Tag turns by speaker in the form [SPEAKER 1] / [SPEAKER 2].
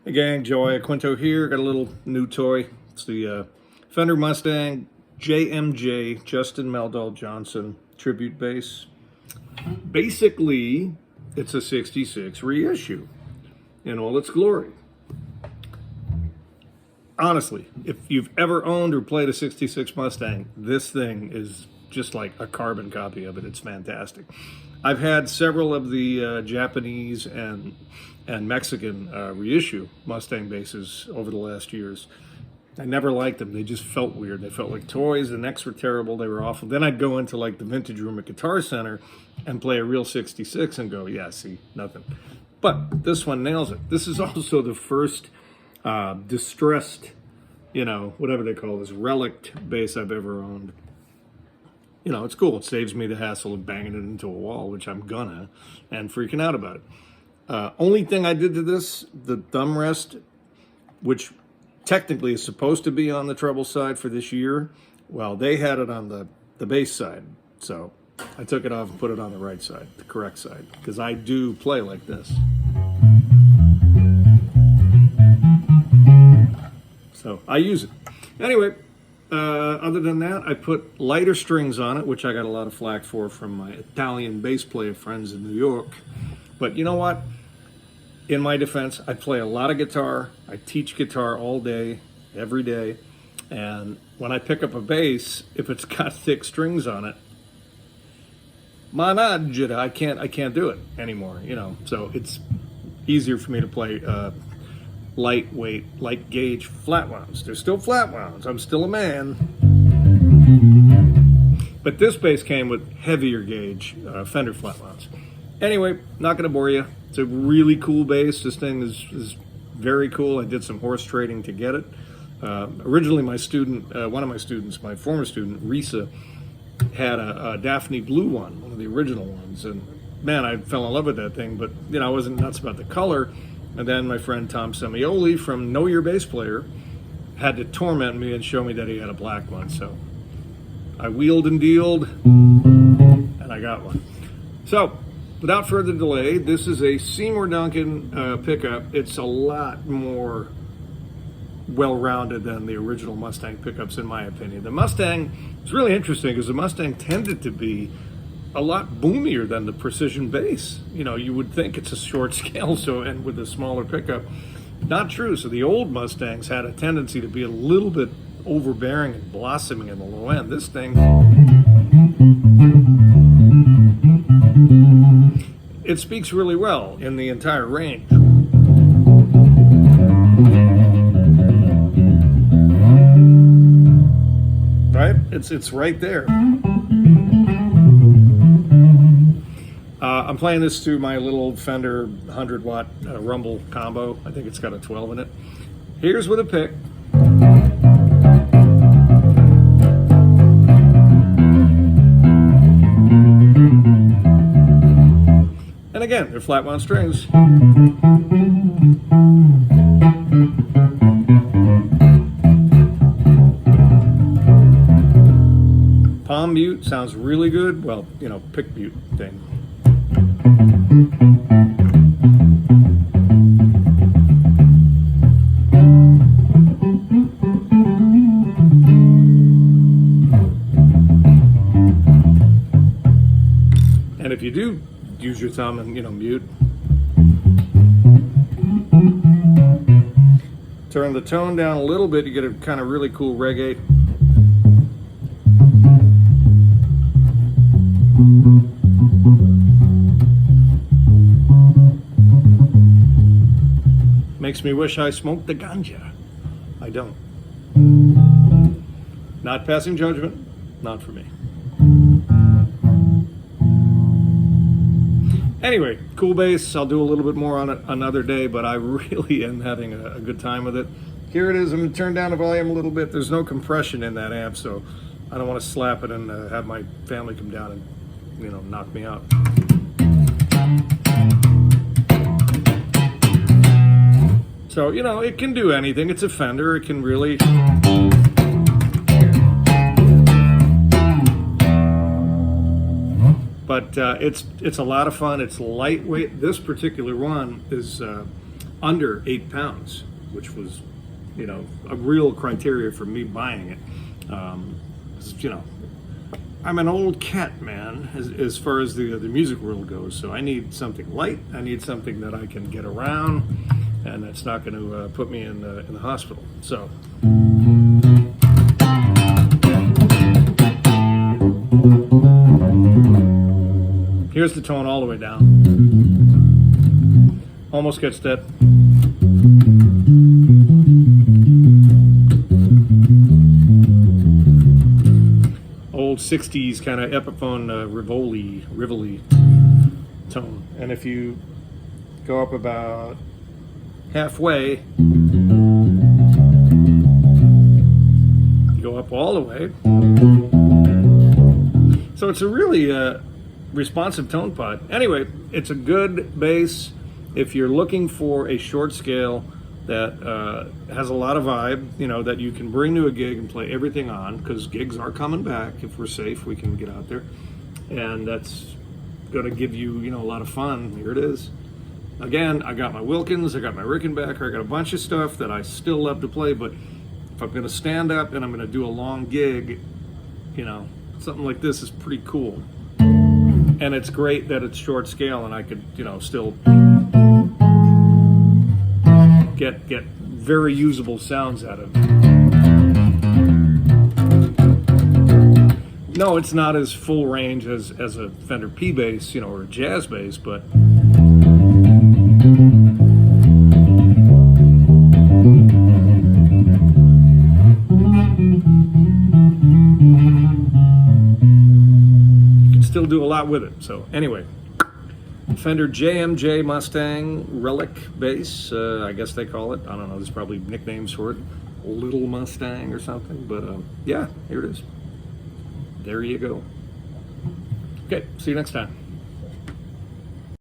[SPEAKER 1] Hey gang, Joey Quinto here. Got a little new toy. It's the Fender Mustang JMJ Justin Meldal Johnson tribute bass. Basically, it's a 66 reissue in all its glory. Honestly, if you've ever owned or played a 66 Mustang, this thing is just like a carbon copy of it. It's fantastic. I've had several of the Japanese and Mexican reissue Mustang basses over the last years. I never liked them. They just felt weird. They felt like toys. The necks were terrible. They were awful. Then I'd go into like the vintage room at Guitar Center and play a real 66 and go, yeah, see, nothing. But this one nails it. This is also the first distressed, whatever they call this, relict bass I've ever owned. It's cool. It saves me the hassle of banging it into a wall, which I'm gonna, and freaking out about it. Only thing I did to this, the thumb rest, which technically is supposed to be on the treble side for this year, well, they had it on the bass side. So I took it off and put it on the right side, the correct side, because I do play like this. So I use it. Anyway, other than that, I put lighter strings on it, which I got a lot of flack for from my Italian bass player friends in New York. But you know what? In my defense, I play a lot of guitar. I teach guitar all day, every day. And when I pick up a bass, if it's got thick strings on it, managgia, I can't do it anymore, So it's easier for me to play lightweight, light gauge flat wounds. They're still flat wounds. I'm still a man. But this bass came with heavier gauge Fender flat wounds. Anyway, not going to bore you. It's a really cool bass. This thing is very cool. I did some horse trading to get it. Originally, my student, one of my students, my former student, Risa, had a Daphne Blue one of the original ones. And man, I fell in love with that thing. But, I wasn't nuts about the color. And then my friend Tom Semioli from Know Your Bass Player had to torment me and show me that he had a black one. So I wheeled and dealed, and I got one. So without further delay, this is a Seymour Duncan pickup. It's a lot more well-rounded than the original Mustang pickups, in my opinion. The Mustang is really interesting because the Mustang tended to be a lot boomier than the precision bass. You would think it's a short scale, and with a smaller pickup. Not true. So the old Mustangs had a tendency to be a little bit overbearing and blossoming in the low end. This thing, it speaks really well in the entire range. Right? It's right there. I'm playing this through my little Fender 100-watt rumble combo. I think it's got a 12 in it. Here's with a pick. And again, they're flat wound strings. Palm mute sounds really good. Well, pick mute thing. And if you do use your thumb and mute, turn the tone down a little bit, you get a kind of really cool reggae. Makes me wish I smoked the ganja. I don't. Not passing judgment, not for me. Anyway, cool bass. I'll do a little bit more on it another day, but I really am having a good time with it. Here it is. I'm going to turn down the volume a little bit. There's no compression in that amp, so I don't want to slap it and have my family come down and, knock me out. So, it can do anything. It's a Fender. It can really... But it's a lot of fun. It's lightweight. This particular one is under 8 pounds, which was, you know, a real criteria for me buying it. 'Cause, you know, I'm an old cat, man, as far as the music world goes. So I need something light. I need something that I can get around, and that's not going to put me in the hospital. So. Here's the tone all the way down. Almost gets that. Old 60s kind of Epiphone Rivoli tone. And if you go up about halfway, go up all the way. So it's a really responsive tone pod. Anyway, it's a good bass if you're looking for a short scale that has a lot of vibe, you know, that you can bring to a gig and play everything on, because gigs are coming back. If we're safe, we can get out there, and that's going to give you, you know, a lot of fun. Here it is. Again, I got my Wilkins, I got my Rickenbacker, I got a bunch of stuff that I still love to play, but if I'm going to stand up and I'm going to do a long gig, you know, something like this is pretty cool. And it's great that it's short scale, and I could, you know, still get very usable sounds out of it. No, it's not as full range as a Fender P bass, you know, or a jazz bass, but you can still do a lot with it. So anyway, Fender JMJ Mustang Relic bass, I guess they call it. I don't know, there's probably nicknames for it. Little Mustang or something, but yeah, here it is. There you go. Okay, see you next time.